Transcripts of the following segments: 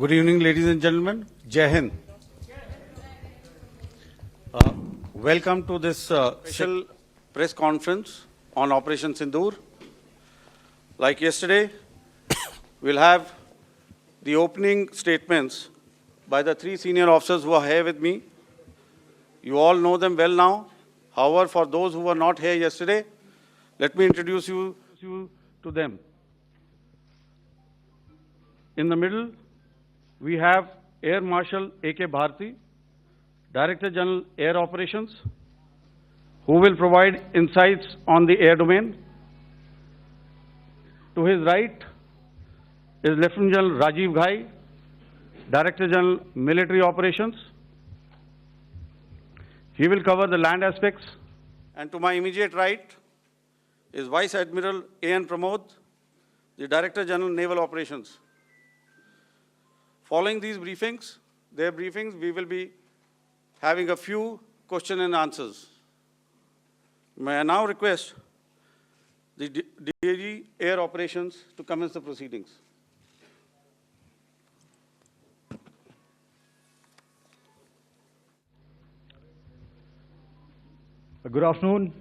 Good evening, ladies and gentlemen. Jai Hind. Welcome to this special press conference on Operation Sindoor. Like yesterday, we'll have the opening statements by the three senior officers who are here with me. You all know them well now. However, for those who were not here yesterday, let me introduce you to them. In the middle, we have Air Marshal A.K. Bharti, Director General Air Operations, who will provide insights on the air domain. To his right is Lieutenant General Rajiv Ghai, Director General Military Operations. He will cover the land aspects. And to my immediate right is Vice Admiral A.N. Pramod, the Director General Naval Operations. Following these briefings, we will be having a few question and answers. May I now request the DAG Air Operations to commence the proceedings. Good afternoon,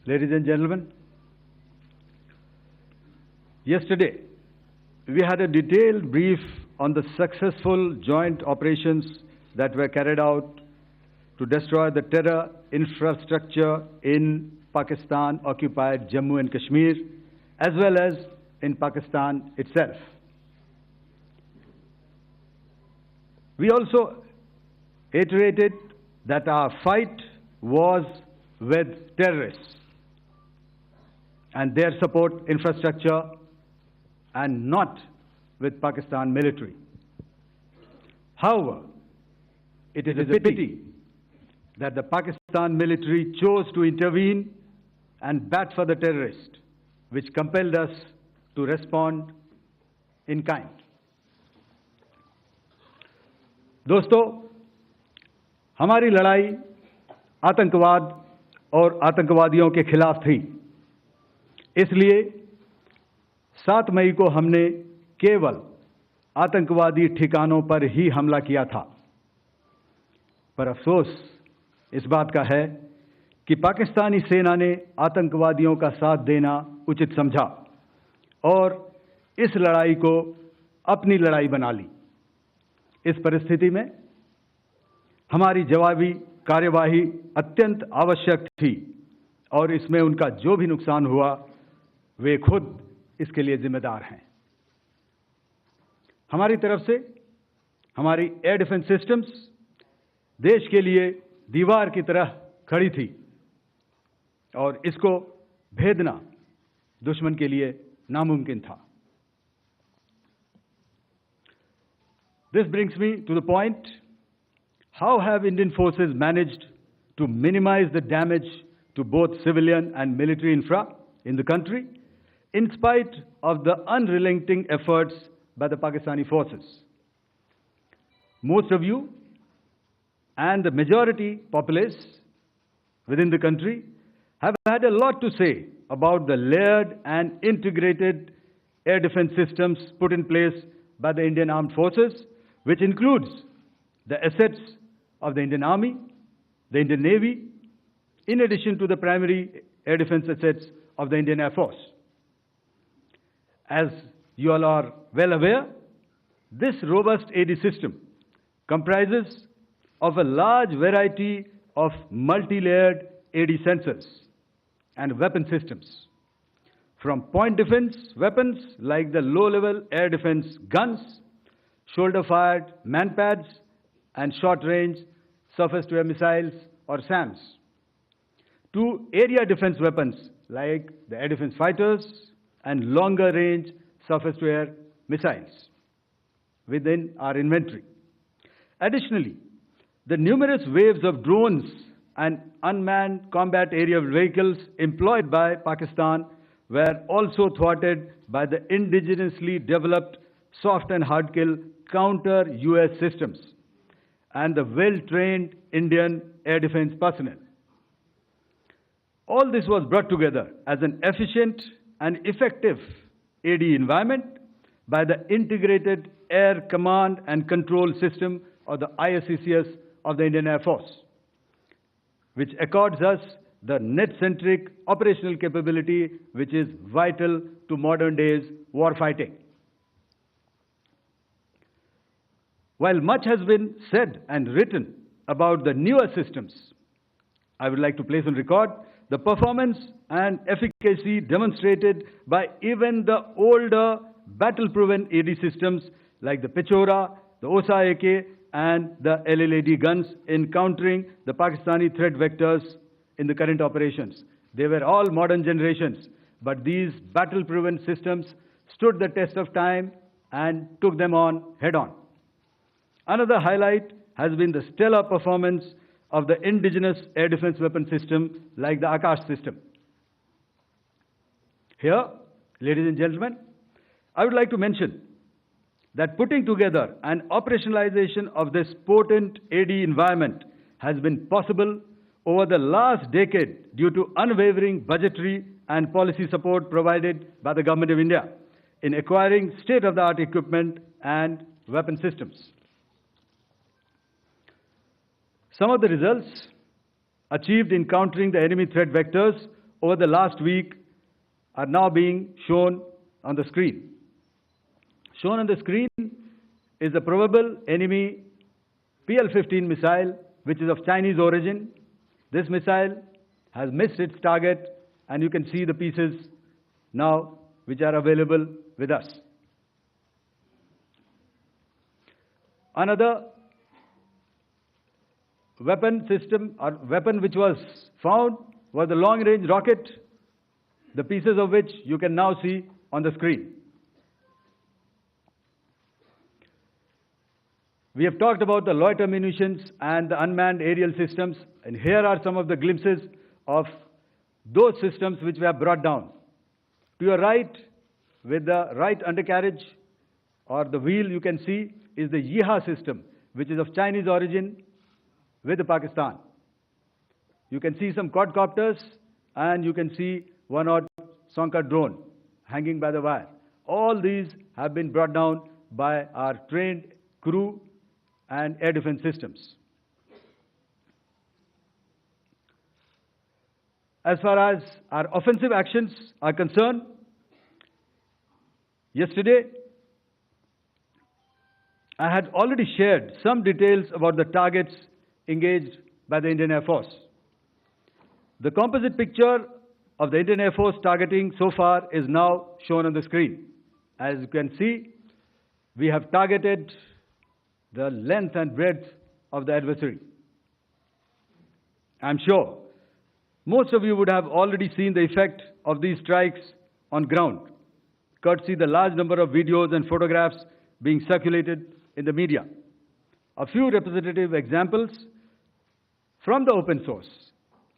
ladies and gentlemen. Yesterday, we had a detailed brief on the successful joint operations that were carried out to destroy the terror infrastructure in Pakistan-occupied Jammu and Kashmir, as well as in Pakistan itself. We also iterated that our fight was with terrorists and their support infrastructure and not with Pakistan military. However, it is a pity that the Pakistan military chose to intervene and bat for the terrorist, which compelled us to respond in kind. दोस्तों, हमारी लड़ाई आतंकवाद और आतंकवादियों के खिलाफ थी। इसलिए 7 मई को हमने केवल आतंकवादी ठिकानों पर ही हमला किया था। पर अफसोस इस बात का है कि पाकिस्तानी सेना ने आतंकवादियों का साथ देना उचित समझा और इस लड़ाई को अपनी लड़ाई बना ली। इस परिस्थिति में हमारी जवाबी कार्यवाही अत्यंत आवश्यक थी और इसमें उनका जो भी नुकसान हुआ, वे खुद इसके लिए जिम्मेदार हैं। हमारी तरफ से हमारी एयर डिफेंस सिस्टम्स देश के लिए दीवार की तरह खड़ी थी और इसको भेदना दुश्मन के लिए नामुमकिन था। This brings me to the point, how have Indian forces managed to minimize the damage to both civilian and military infra in the country, in spite of the unrelenting efforts by the Pakistani forces? Most of you and the majority populace within the country have had a lot to say about the layered and integrated air defense systems put in place by the Indian Armed Forces, which includes the assets of the Indian Army, the Indian Navy, in addition to the primary air defense assets of the Indian Air Force. As you all are well aware, this robust AD system comprises of a large variety of multi-layered AD sensors and weapon systems, from point defense weapons like the low-level air defense guns, shoulder-fired manpads, and short-range surface-to-air missiles or SAMs, to area defense weapons like the air defense fighters and longer-range surface-to-air missiles within our inventory. Additionally, the numerous waves of drones and unmanned combat aerial vehicles employed by Pakistan were also thwarted by the indigenously developed soft and hard kill counter-US systems and the well-trained Indian air defense personnel. All this was brought together as an efficient and effective AD environment by the integrated Air Command and Control System, or the ISCCS of the Indian Air Force, which accords us the net-centric operational capability which is vital to modern days warfighting. While much has been said and written about the newer systems, I would like to place on record the performance and efficacy demonstrated by even the older battle-proven AD systems like the Pechora, the OSA AK, and the LLAD guns in countering the Pakistani threat vectors in the current operations. They were all modern generations, but these battle-proven systems stood the test of time and took them on head-on. Another highlight has been the stellar performance of the indigenous air defense weapon system like the Akash system. Here, ladies and gentlemen, I would like to mention that putting together and operationalization of this potent AD environment has been possible over the last decade due to unwavering budgetary and policy support provided by the Government of India in acquiring state-of-the-art equipment and weapon systems. Some of the results achieved in countering the enemy threat vectors over the last week are now being shown on the screen. Shown on the screen is the probable enemy PL-15 missile, which is of Chinese origin. This missile has missed its target, and you can see the pieces now which are available with us. Another weapon system or weapon which was found was the long-range rocket, the pieces of which you can now see on the screen. We have talked about the loiter munitions and the unmanned aerial systems, and here are some of the glimpses of those systems which we have brought down. To your right, with the right undercarriage or the wheel, you can see is the Yeeha system, which is of Chinese origin with Pakistan. You can see some quadcopters, and you can see one odd Sonka drone hanging by the wire. All these have been brought down by our trained crew and air defense systems. As far as our offensive actions are concerned, yesterday I had already shared some details about the targets engaged by the Indian Air Force. The composite picture of the Indian Air Force targeting so far is now shown on the screen. As you can see, we have targeted the length and breadth of the adversary. I'm sure most of you would have already seen the effect of these strikes on ground, courtesy the large number of videos and photographs being circulated in the media. A few representative examples from the open source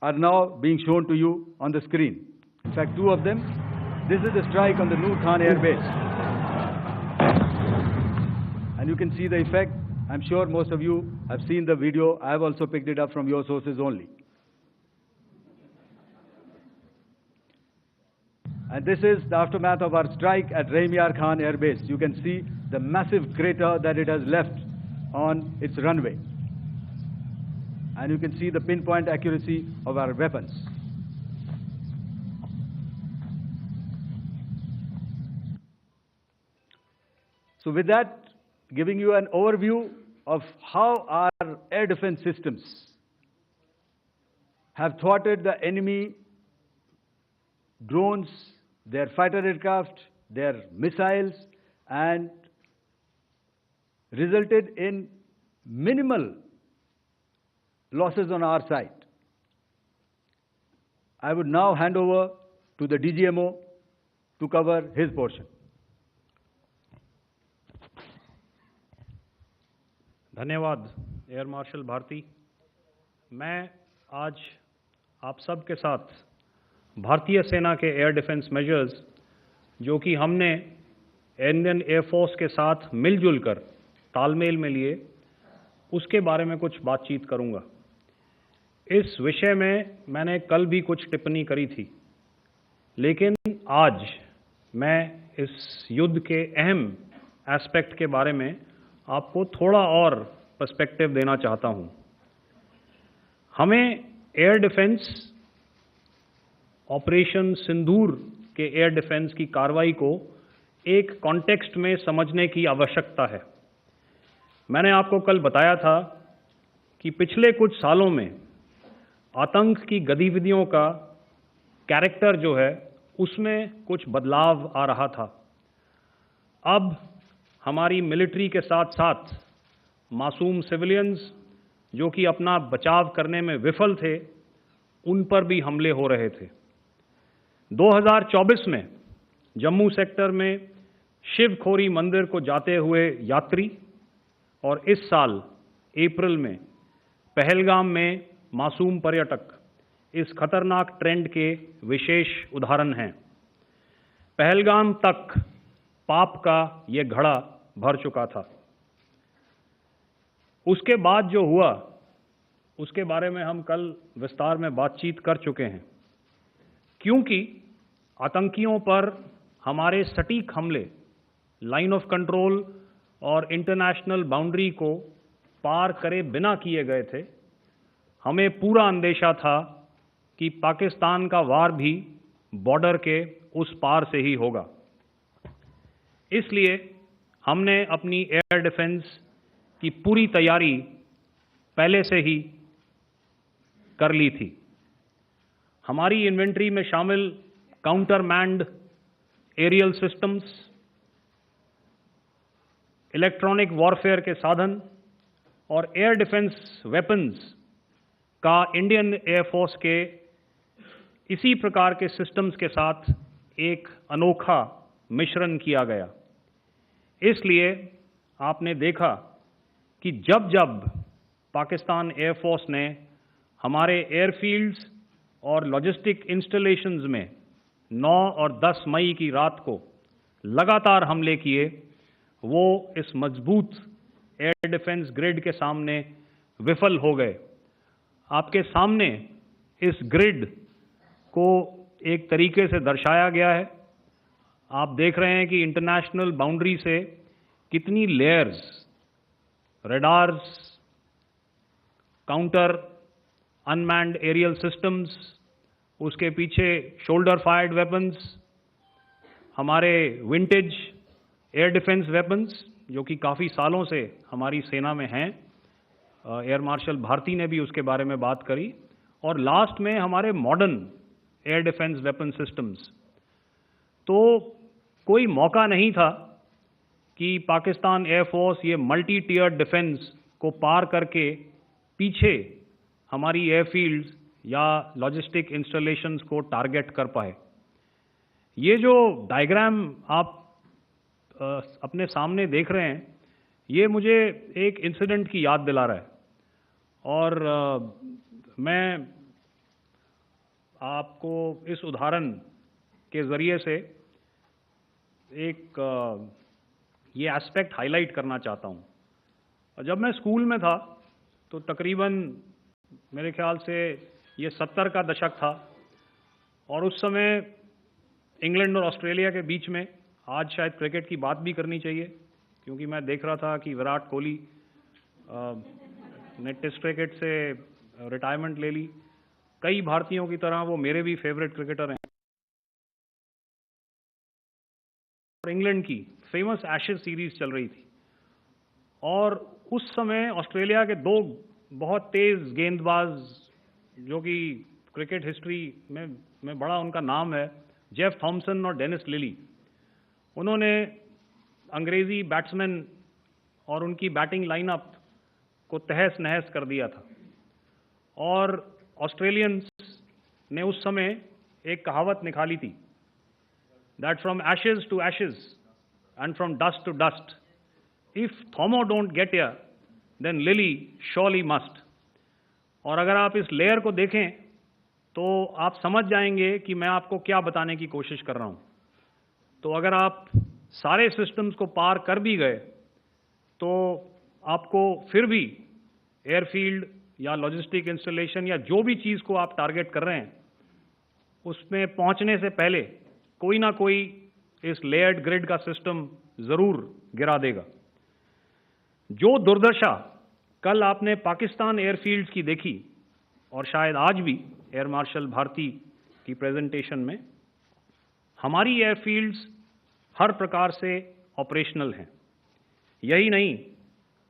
are now being shown to you on the screen. In fact, two of them. This is the strike on the Noor Khan Air Base. And you can see the effect. I'm sure most of you have seen the video. I have also picked it up from your sources only. And this is the aftermath of our strike at Rahim Yar Khan Air Base. You can see the massive crater that it has left on its runway. And you can see the pinpoint accuracy of our weapons. So with that, giving you an overview of how our air defense systems have thwarted the enemy drones, their fighter aircraft, their missiles, and resulted in minimal losses on our side. I would now hand over to the DGMO to cover his portion. धन्यवाद air marshal Bharti. मैं आज आप सब के साथ भारतीय सेना के एयर डिफेंस मेजर्स जो कि हमने इंडियन एयरफोर्स के साथ मिलजुल कर तालमेल में लिए, उसके बारे में कुछ बातचीत करूंगा। इस विषय में मैंने कल भी कुछ टिप्पणी करी थी, लेकिन आज मैं इस युद्ध के अहम एस्पेक्ट के बारे में आपको थोड़ा और पर्सपेक्टिव देना चाहता हूं। हमें एयर डिफेंस, ऑपरेशन सिंदूर के एयर डिफेंस की कार्रवाई को एक कॉन्टेक्स्ट में समझने की आवश्यकता है। मैंने आपको कल बताया था कि पिछले कुछ सालों में आतंक की गतिविधियों का कैरेक्टर जो है उसमें कुछ बदलाव आ रहा था। अब हमारी मिलिट्री के साथ साथ मासूम सिविलियंस जो कि अपना बचाव करने में विफल थे, उन पर भी हमले हो रहे थे। 2024 में जम्मू सेक्टर में शिवखोरी मंदिर को जाते हुए यात्री और इस साल अप्रैल में पहलगाम में मासूम पर्यटक इस खतरनाक ट्रेंड के विशेष उदाहरण हैं। पहलगाम तक पाप का ये घड़ा भर चुका था। उसके बाद जो हुआ उसके बारे में हम कल विस्तार में बातचीत कर चुके हैं। क्योंकि आतंकियों पर हमारे सटीक हमले लाइन ऑफ कंट्रोल और इंटरनेशनल बाउंड्री को पार करे बिना किए गए थे, हमें पूरा अंदेशा था कि पाकिस्तान का वार भी बॉर्डर के उस पार से ही होगा। इसलिए हमने अपनी एयर डिफेंस की पूरी तैयारी पहले से ही कर ली थी। हमारी इन्वेंट्री में शामिल counter manned aerial systems, electronic warfare के साधन और एयर डिफेंस वेपन्स का इंडियन एयरफोर्स के इसी प्रकार के सिस्टम्स के साथ एक अनोखा मिश्रण किया गया। इसलिए आपने देखा कि जब जब पाकिस्तान एयरफोर्स ने हमारे एयरफील्ड्स और लॉजिस्टिक इंस्टॉलेशंस में 9 और 10 मई की रात को लगातार हमले किए, वो इस मजबूत एयर डिफेंस ग्रिड के सामने विफल हो गए। आपके सामने इस ग्रिड को एक तरीके से दर्शाया गया है। आप देख रहे हैं कि इंटरनेशनल बाउंड्री से कितनी layers, radars, counter unmanned aerial systems, उसके पीछे शोल्डर फायर्ड वेपन्स, हमारे विंटेज एयर डिफेंस वेपन्स जो कि काफ़ी सालों से हमारी सेना में हैं। एयर मार्शल भारती ने भी उसके बारे में बात करी। और लास्ट में हमारे modern air defence weapon systems. तो कोई मौका नहीं था कि पाकिस्तान एयरफोर्स ये मल्टी टियर डिफेंस को पार करके पीछे हमारी एयरफील्ड्स या लॉजिस्टिक इंस्टॉलेशंस को टारगेट कर पाए। ये जो डायग्राम आप अपने सामने देख रहे हैं, ये मुझे एक इंसिडेंट की याद दिला रहा है। और मैं आपको इस उदाहरण के ज़रिए से एक ये एस्पेक्ट हाईलाइट करना चाहता हूँ। जब मैं स्कूल में था तो तकरीबन मेरे ख्याल से ये 70 का दशक था और उस समय इंग्लैंड और ऑस्ट्रेलिया के बीच में, आज शायद क्रिकेट की बात भी करनी चाहिए क्योंकि मैं देख रहा था कि विराट कोहली ने टेस्ट क्रिकेट से रिटायरमेंट ले ली। कई भारतीयों की तरह वो मेरे भी फेवरेट क्रिकेटर हैं। इंग्लैंड की फेमस एशेज सीरीज चल रही थी और उस समय ऑस्ट्रेलिया के दो बहुत तेज गेंदबाज जो कि क्रिकेट हिस्ट्री में बड़ा उनका नाम है, जेफ थॉमसन और डेनिस लिली, उन्होंने अंग्रेजी बैट्समैन और उनकी बैटिंग लाइनअप को तहस नहस कर दिया था। और ऑस्ट्रेलियंस ने उस समय एक कहावत निकाली थी, that from ashes to ashes and from dust to dust, if Thomo don't get here, then Lily surely must. और अगर आप इस लेयर को देखें तो आप समझ जाएंगे कि मैं आपको क्या बताने की कोशिश कर रहा हूं। तो अगर आप सारे सिस्टम्स को पार कर भी गए तो आपको फिर भी एयरफील्ड या लॉजिस्टिक इंस्टॉलेशन या जो भी चीज़ को आप टारगेट कर रहे हैं उसमें पहुंचने से पहले कोई ना कोई इस लेयर्ड ग्रिड का सिस्टम जरूर गिरा देगा। जो दुर्दशा कल आपने पाकिस्तान एयरफील्ड्स की देखी और शायद आज भी एयर मार्शल भारती की प्रेजेंटेशन में, हमारी एयरफील्ड्स हर प्रकार से ऑपरेशनल हैं। यही नहीं,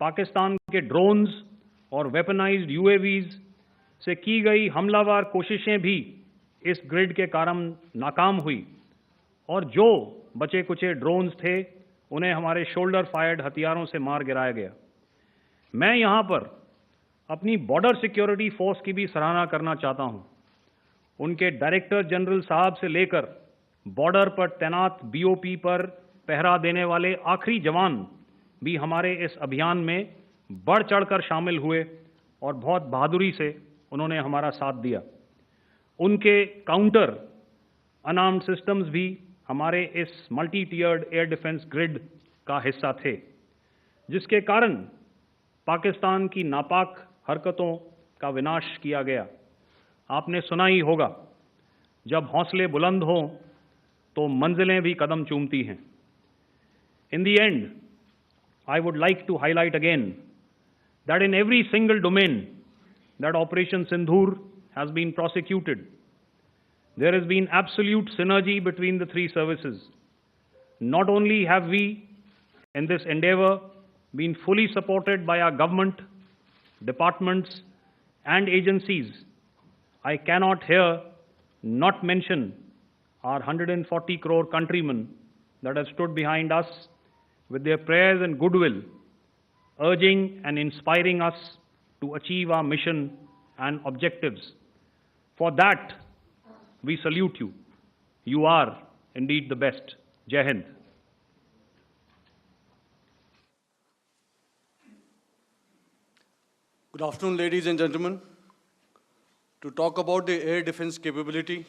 पाकिस्तान के ड्रोन्स और वेपनाइज्ड यूएवीज से की गई हमलावर कोशिशें भी इस ग्रिड के कारण नाकाम हुई और जो बचे कुचे ड्रोन्स थे उन्हें हमारे शोल्डर फायर्ड हथियारों से मार गिराया गया। मैं यहां पर अपनी बॉर्डर सिक्योरिटी फोर्स की भी सराहना करना चाहता हूं। उनके डायरेक्टर जनरल साहब से लेकर बॉर्डर पर तैनात बीओपी पर पहरा देने वाले आखिरी जवान भी हमारे इस अभियान में बढ़ चढ़कर शामिल हुए और बहुत बहादुरी से उन्होंने हमारा साथ दिया। उनके काउंटर अनार्म्ड सिस्टम्स भी हमारे इस मल्टी टियर्ड एयर डिफेंस ग्रिड का हिस्सा थे, जिसके कारण पाकिस्तान की नापाक हरकतों का विनाश किया गया। आपने सुना ही होगा, जब हौसले बुलंद हों तो मंजिलें भी कदम चूमती हैं। In the end, I would like to highlight again that in every single domain that Operation Sindoor has been prosecuted, there has been absolute synergy between the three services. Not only have we, in this endeavor, been fully supported by our government, departments, and agencies, I cannot here not mention our 140 crore countrymen that have stood behind us with their prayers and goodwill, urging and inspiring us to achieve our mission and objectives. For that, we salute you. You are indeed the best. Jai Hind. Good afternoon, ladies and gentlemen. To talk about the air defense capability,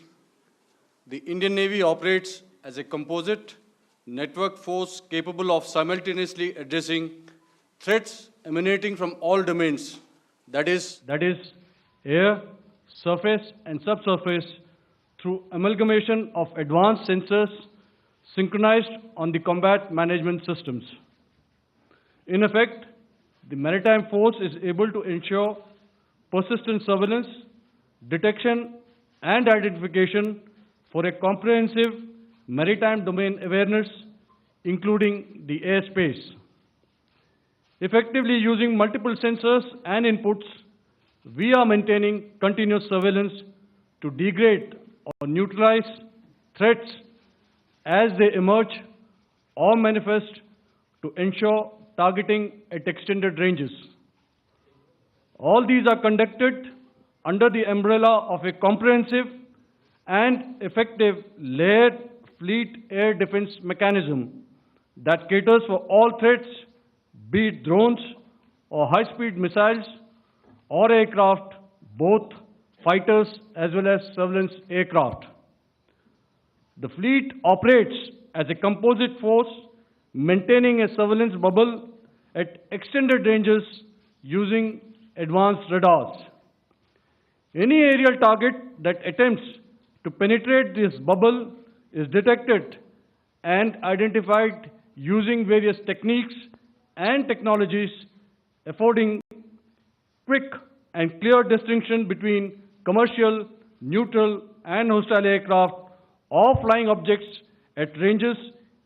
the Indian Navy operates as a composite network force capable of simultaneously addressing threats emanating from all domains, that is air, surface and subsurface, through amalgamation of advanced sensors synchronized on the combat management systems. In effect, the maritime force is able to ensure persistent surveillance, detection and identification for a comprehensive maritime domain awareness, including the airspace. Effectively using multiple sensors and inputs, we are maintaining continuous surveillance to degrade or neutralize threats as they emerge or manifest, to ensure targeting at extended ranges. All these are conducted under the umbrella of a comprehensive and effective layered fleet air defense mechanism that caters for all threats, be it drones or high-speed missiles or aircraft, both fighters as well as surveillance aircraft. The fleet operates as a composite force, maintaining a surveillance bubble at extended ranges using advanced radars. Any aerial target that attempts to penetrate this bubble is detected and identified using various techniques and technologies, affording quick and clear distinction between commercial, neutral, and hostile aircraft or flying objects at ranges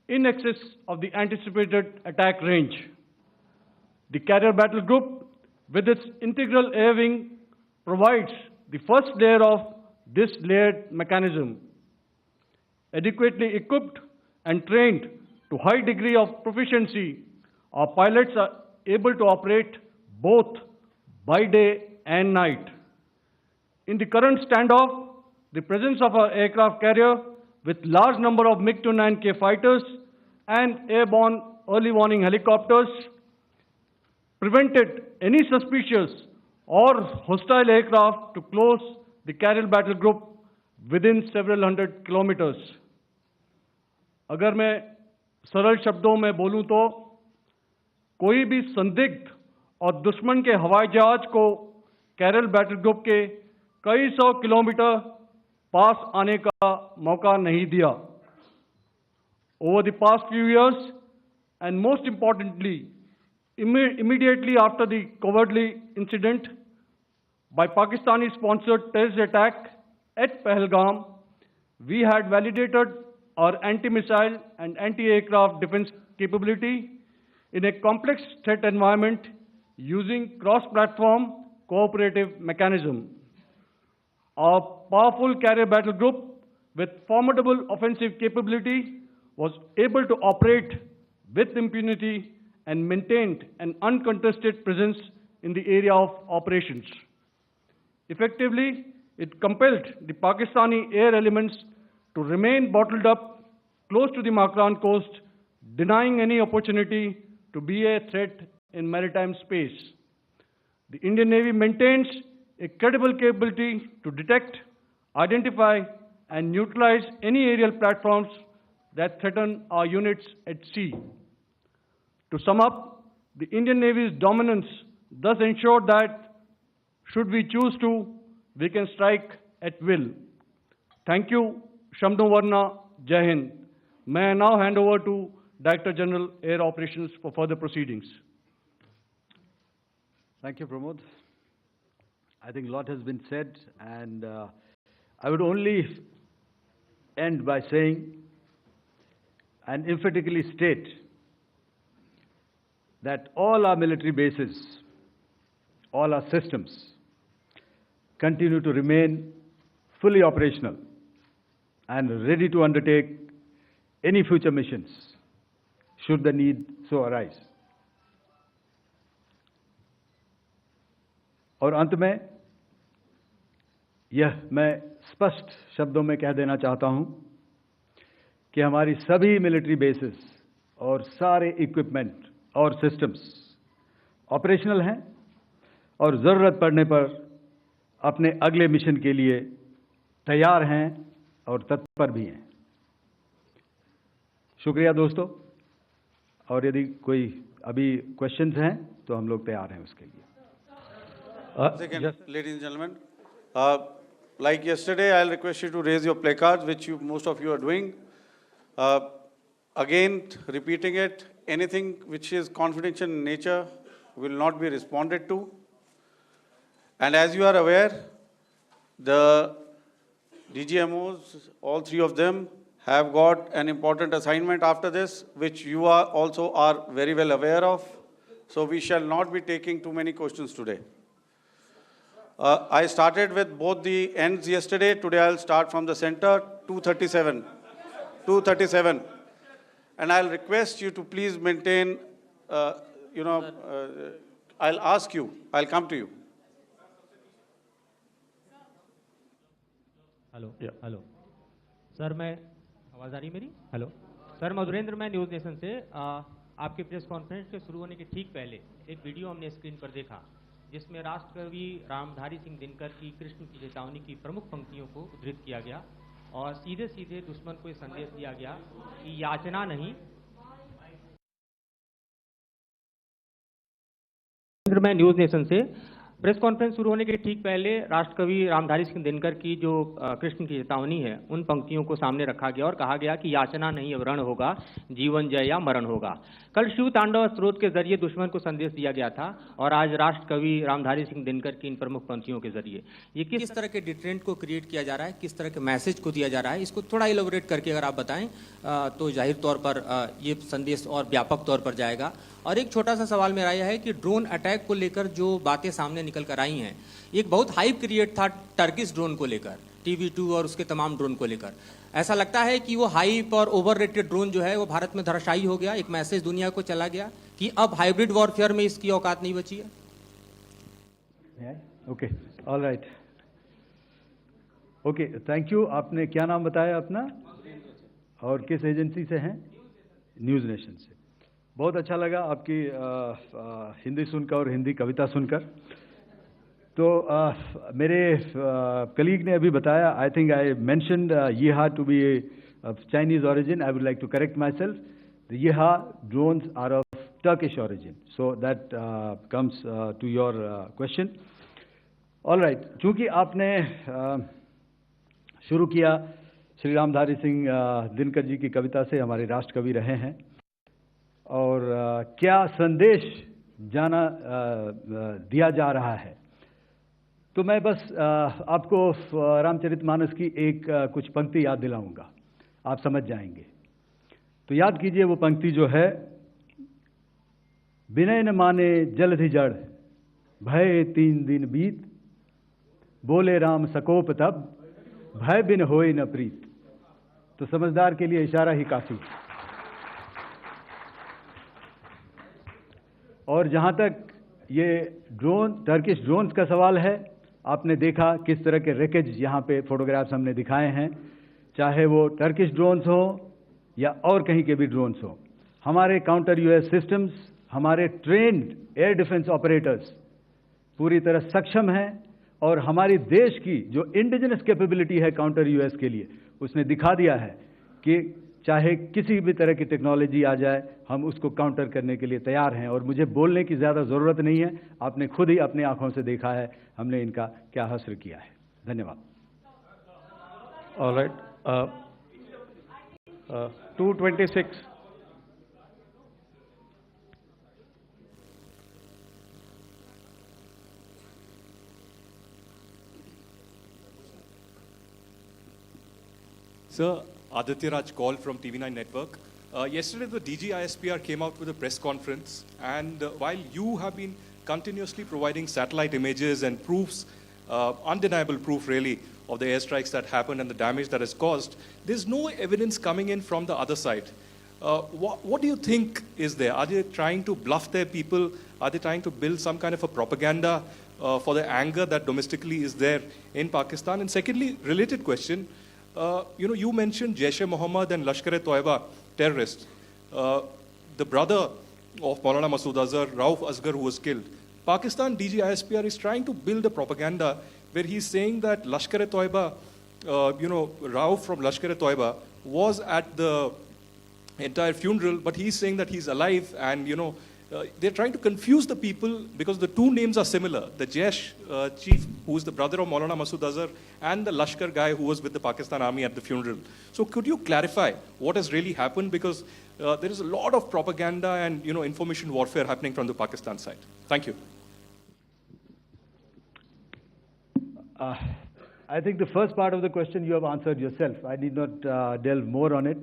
in excess of the anticipated attack range. The Carrier Battle Group, with its integral air wing, provides the first layer of this layered mechanism. Adequately equipped and trained to high degree of proficiency, our pilots are able to operate both by day and night. In the current standoff, the presence of our aircraft carrier with large number of MiG-29K fighters and airborne early warning helicopters prevented any suspicious or hostile aircraft to close the Carrier Battle Group within several hundred kilometers. अगर मैं सरल शब्दों में बोलूं तो कोई भी संदिग्ध और दुश्मन के हवाई जहाज को कैरल बैटल ग्रुप के कई सौ किलोमीटर पास आने का मौका नहीं दिया। over the past few years, and most importantly, immediately after the cowardly incident by Pakistani-sponsored terrorist attack at Pahalgam, we had validated our anti-missile and anti-aircraft defense capability in a complex threat environment using cross-platform cooperative mechanism. Our powerful carrier battle group with formidable offensive capability was able to operate with impunity and maintained an uncontested presence in the area of operations. Effectively, it compelled the Pakistani air elements to remain bottled up close to the Makran coast, denying any opportunity to be a threat in maritime space. The Indian Navy maintains a credible capability to detect, identify, and neutralize any aerial platforms that threaten our units at sea. To sum up, the Indian Navy's dominance thus ensured that, should we choose to, we can strike at will. Thank you, Shamdho Varna, Jai Hind. May I now hand over to Director General Air Operations for further proceedings. Thank you, Pramod. I think a lot has been said, and I would only end by saying and emphatically state that all our military bases, all our systems continue to remain fully operational and ready to undertake any future missions should the need so arise. और अंत में यह मैं स्पष्ट शब्दों में कह देना चाहता हूं कि हमारी सभी मिलिट्री बेसेस और सारे इक्विपमेंट और सिस्टम्स ऑपरेशनल हैं और ज़रूरत पड़ने पर अपने अगले मिशन के लिए तैयार हैं और तत्पर भी हैं। शुक्रिया दोस्तों, और यदि कोई अभी क्वेश्चंस हैं तो हम लोग तैयार हैं उसके लिए। Second, ladies and gentlemen, like yesterday, I'll request you to raise your placards, which most of you are doing. Again, repeating it, anything which is confidential in nature will not be responded to. And as you are aware, the DGMOs, all three of them, have got an important assignment after this, which you are also are very well aware of. So we shall not be taking too many questions today. I started with both the ends yesterday. Today I'll start from the center, 237. 237. And I'll request you to please maintain, I'll ask you, I'll come to you. Hello hello sir, मैं आवाज़ आ रही है मेरी? Hello sir, Madhurendra, मैं news nation से आपके press conference के शुरू होने के ठीक पहले एक वीडियो हमने स्क्रीन पर देखा जिसमें राष्ट्रकवि रामधारी सिंह दिनकर की कृष्ण की चेतावनी की प्रमुख पंक्तियों को उद्धृत किया गया और सीधे सीधे दुश्मन को ये संदेश दिया गया कि याचना नहीं। मैं न्यूज़ नेशन से प्रेस कॉन्फ्रेंस शुरू होने के ठीक पहले राष्ट्रकवि रामधारी सिंह दिनकर की जो कृष्ण की चेतावनी है उन पंक्तियों को सामने रखा गया और कहा गया कि याचना नहीं अब रण होगा, जीवन जय या मरण होगा। कल शिव तांडव स्रोत के जरिए दुश्मन को संदेश दिया गया था और आज राष्ट्रकवि रामधारी सिंह दिनकर की इन प्रमुख पंक्तियों के जरिए ये किस तरह के डिटरेंट को क्रिएट किया जा रहा है, किस तरह के मैसेज को दिया जा रहा है, इसको थोड़ा इलेबोरेट करके अगर आप बताएं तो जाहिर तौर पर ये संदेश और व्यापक तौर पर जाएगा। और एक छोटा सा सवाल मेरा यह है कि ड्रोन अटैक को लेकर जो बातें सामने निकल कर आई हैं, एक बहुत हाइप क्रिएट था टर्किश ड्रोन को लेकर, TB2 और उसके तमाम ड्रोन को लेकर। ऐसा लगता है कि वो हाइप और ओवररेटेड ड्रोन जो है वो भारत में धराशायी हो गया, एक मैसेज दुनिया को चला गया कि अब हाइब्रिड वॉरफेयर में इसकी औकात नहीं बची है। Okay, all right, okay, thank you. आपने क्या नाम बताया अपना और किस एजेंसी से हैं? न्यूज़ नेशन से। बहुत अच्छा लगा आपकी हिंदी सुनकर और हिंदी कविता सुनकर। तो मेरे कलीग ने अभी बताया, I think I mentioned Yiha to be of Chinese origin. I would like to correct माई सेल्फ, the Yiha drones are of Turkish origin, so that comes to your question. All right, चूँकि आपने शुरू किया श्री रामधारी सिंह दिनकर जी की कविता से हमारे राष्ट्र कवि रहे हैं। और क्या संदेश दिया जा रहा है, तो मैं बस आपको रामचरितमानस की कुछ पंक्ति याद दिलाऊंगा, आप समझ जाएंगे। तो याद कीजिए वो पंक्ति जो है, विनय न माने जलधि जड़, भय 3 दिन बीत, बोले राम सकोप तब, भय बिन होए न प्रीत। तो समझदार के लिए इशारा ही काफी। और जहां तक ये टर्किश ड्रोन्स का सवाल है, आपने देखा किस तरह के रैकेज यहां पे फोटोग्राफ्स हमने दिखाए हैं, चाहे वो टर्किश ड्रोन्स हो या और कहीं के भी ड्रोन्स हो। हमारे काउंटर यूएस सिस्टम्स, हमारे ट्रेन्ड एयर डिफेंस ऑपरेटर्स पूरी तरह सक्षम हैं, और हमारी देश की जो इंडिजिनस कैपेबिलिटी है काउंटर यूएस के लिए, उसने दिखा दिया है कि चाहे किसी भी तरह की टेक्नोलॉजी आ जाए, हम उसको काउंटर करने के लिए तैयार हैं। और मुझे बोलने की ज़्यादा ज़रूरत नहीं है, आपने खुद ही अपनी आंखों से देखा है हमने इनका क्या हश्र किया है। धन्यवाद। All right. 226. Sir, Aditya Raj call from TV9 Network. Yesterday, the DG ISPR came out with a press conference, and while you have been continuously providing satellite images and proofs, undeniable proof really, of the airstrikes that happened and the damage that is caused, there's no evidence coming in from the other side. What do you think is there? Are they trying to bluff their people? Are they trying to build some kind of a propaganda for the anger that domestically is there in Pakistan? And secondly, related question, you mentioned Jaish-e-Mohammed and Lashkar-e-Toiba terrorists. The brother of Maulana Masood Azhar, Rauf Asghar, who was killed. Pakistan DG ISPR is trying to build a propaganda where he's saying that Lashkar-e-Toiba, Rauf from Lashkar-e-Toiba was at the entire funeral, but he's saying that he's alive, and they're trying to confuse the people because the two names are similar. The Jaish chief, who is the brother of Maulana Masood Azhar, and the Lashkar guy who was with the Pakistan army at the funeral. So could you clarify what has really happened? Because there is a lot of propaganda and information warfare happening from the Pakistan side. Thank you. I think the first part of the question you have answered yourself. I need not delve more on it.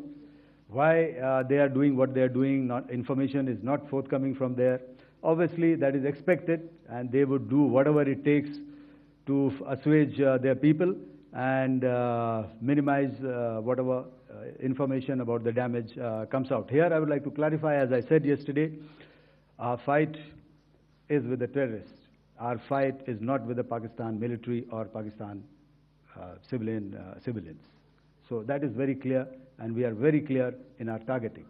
Why they are doing what they are doing, information is not forthcoming from there. Obviously, that is expected, and they would do whatever it takes to assuage their people and minimize whatever information about the damage comes out. Here, I would like to clarify, as I said yesterday, our fight is with the terrorists. Our fight is not with the Pakistan military or Pakistan civilians. So that is very clear, and we are very clear in our targeting.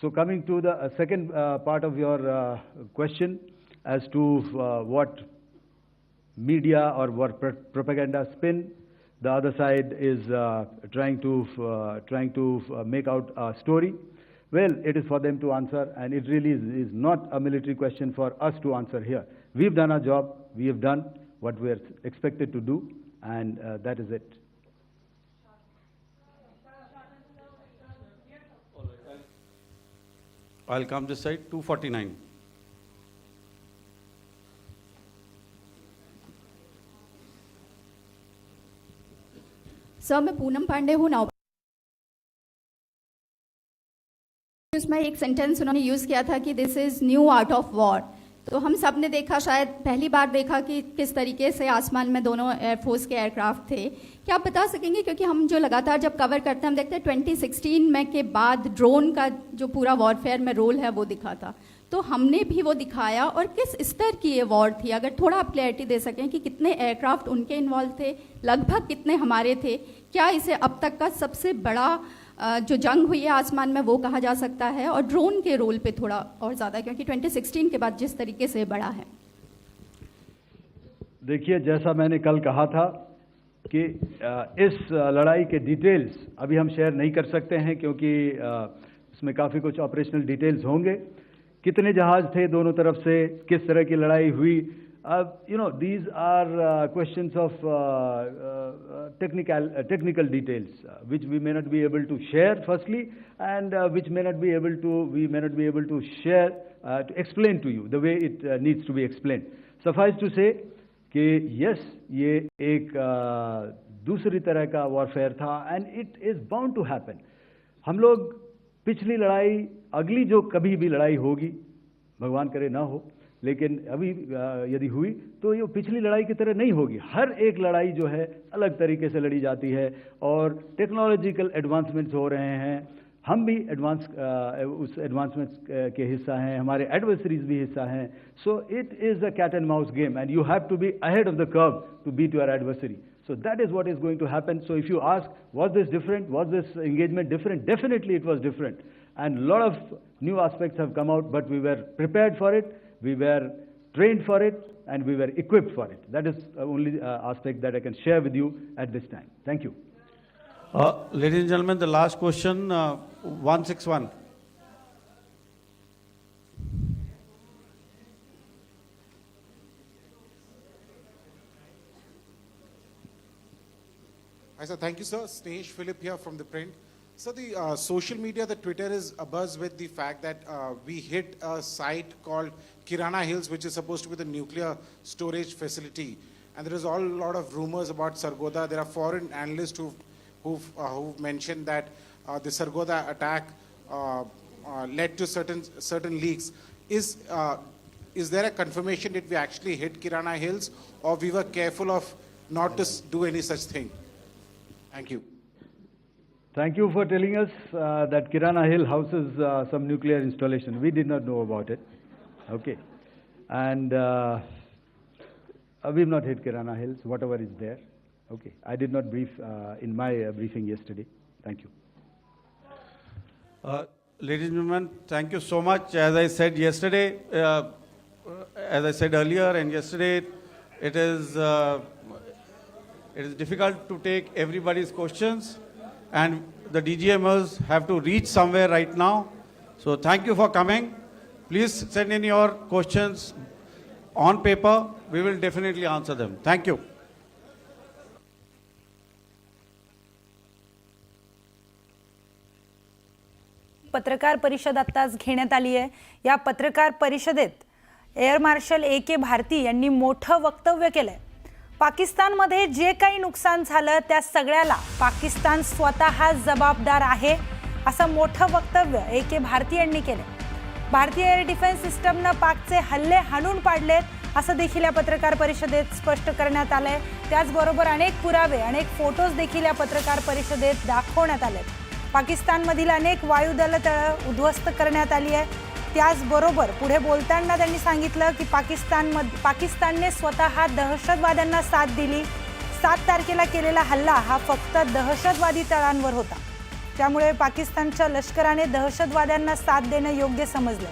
So coming to the second part of your question as to what media or what propaganda spin the other side is trying to make out a story. Well, it is for them to answer, and it really is not a military question for us to answer here. We've done our job, we have done what we are expected to do, and that is it. I'll come this side, 249. Sir, मैं पूनम पांडे हूँ नाव। उसमें एक sentence उन्होंने use किया था कि this is new art of war. तो हम सब ने देखा, शायद पहली बार देखा कि किस तरीके से आसमान में दोनों एयरफोर्स के एयरक्राफ्ट थे। क्या आप बता सकेंगे, क्योंकि हम जो लगातार जब कवर करते हैं हम देखते हैं 2016 में के बाद ड्रोन का जो पूरा वॉरफेयर में रोल है वो दिखा था, तो हमने भी वो दिखाया, और किस स्तर की ये वॉर थी? अगर थोड़ा आप क्लैरिटी दे सकें कि कितने एयरक्राफ्ट उनके इन्वॉल्व थे, लगभग कितने हमारे थे, क्या इसे अब तक का सबसे बड़ा जो जंग हुई है आसमान में वो कहा जा सकता है? और ड्रोन के रोल पे थोड़ा और ज़्यादा, क्योंकि 2016 के बाद जिस तरीके से बड़ा है। देखिए, जैसा मैंने कल कहा था कि इस लड़ाई के डिटेल्स अभी हम शेयर नहीं कर सकते हैं, क्योंकि इसमें काफ़ी कुछ ऑपरेशनल डिटेल्स होंगे। कितने जहाज़ थे दोनों तरफ से, किस तरह की लड़ाई हुई, These are questions of technical details, which we may not be able to share firstly, and which we may not be able to share, to explain to you the way it needs to be explained. Suffice to say कि yes, ये एक दूसरी तरह का warfare था, and it is bound to happen. हम लोग पिछली लड़ाई, अगली जो कभी भी लड़ाई होगी, भगवान करे ना हो, लेकिन अभी यदि हुई तो ये पिछली लड़ाई की तरह नहीं होगी. हर एक लड़ाई जो है अलग तरीके से लड़ी जाती है, और टेक्नोलॉजिकल एडवांसमेंट्स हो रहे हैं. हम भी उस एडवांसमेंट्स के हिस्सा हैं, हमारे एडवर्सरीज भी हिस्सा हैं. So it is a cat and mouse game, and you have to be ahead of the curve to beat your adversary. So that is what is going to happen. So if you ask, was this different? Was this engagement different? Definitely it was different. And a lot of new aspects have come out, but we were prepared for it, we were trained for it, and we were equipped for it. That is the only aspect that I can share with you at this time. Thank you. Ladies and gentlemen, the last question, 161. Hi, sir. Thank you, sir. Snesh Philip here from The Print. So the social media, the Twitter is abuzz with the fact that we hit a site called Kirana Hills, which is supposed to be the nuclear storage facility. And there is a lot of rumors about Sargodha. There are foreign analysts who've mentioned that the Sargodha attack led to certain leaks. Is there a confirmation that we actually hit Kirana Hills, or we were careful of not to do any such thing? Thank you. Thank you for telling us that Kirana Hill houses some nuclear installation. We did not know about it. Okay. And we've not hit Kirana Hills, whatever is there. Okay. I did not brief in my briefing yesterday. Thank you. Ladies and gentlemen, thank you so much. As I said yesterday, as I said earlier and yesterday, it is difficult to take everybody's questions, and the DGMers have to reach somewhere right now. So thank you for coming. Please send in your questions on paper. We will definitely answer them. Thank you. पत्रकार परिषद आत्ताच घेण्यात आली आहे. या पत्रकार परिषदेत air marshal A.K. Bharti यांनी मोठं वक्तव्य केलंय. पाकिस्तानमध्ये जे काही नुकसान झालं त्या सगळ्याला पाकिस्तान स्वतः जबाबदार आहे असं मोठं वक्तव्य A.K. भारती यांनी केलं. भारतीय एअर डिफेन्स सिस्टमनं पाकचे हल्ले हाणून पाडलेत असं देखील या पत्रकार परिषदेत स्पष्ट करण्यात आलंय. त्याचबरोबर अनेक पुरावे, अनेक फोटोज देखील या पत्रकार परिषदेत दाखवण्यात आलेत. पाकिस्तानमधील अनेक वायुदल तळं उद्ध्वस्त करण्यात आली आहे. त्याचबरोबर पुढे बोलताना त्यांनी सांगितलं की पाकिस्तानने स्वतः दहशतवाद्यांना साथ दिली. 7 तारखेला केलेला हल्ला हा फक्त दहशतवादी तळांवर होता. त्यामुळे पाकिस्तानच्या लष्कराने दहशतवाद्यांना साथ देणं योग्य समजलं.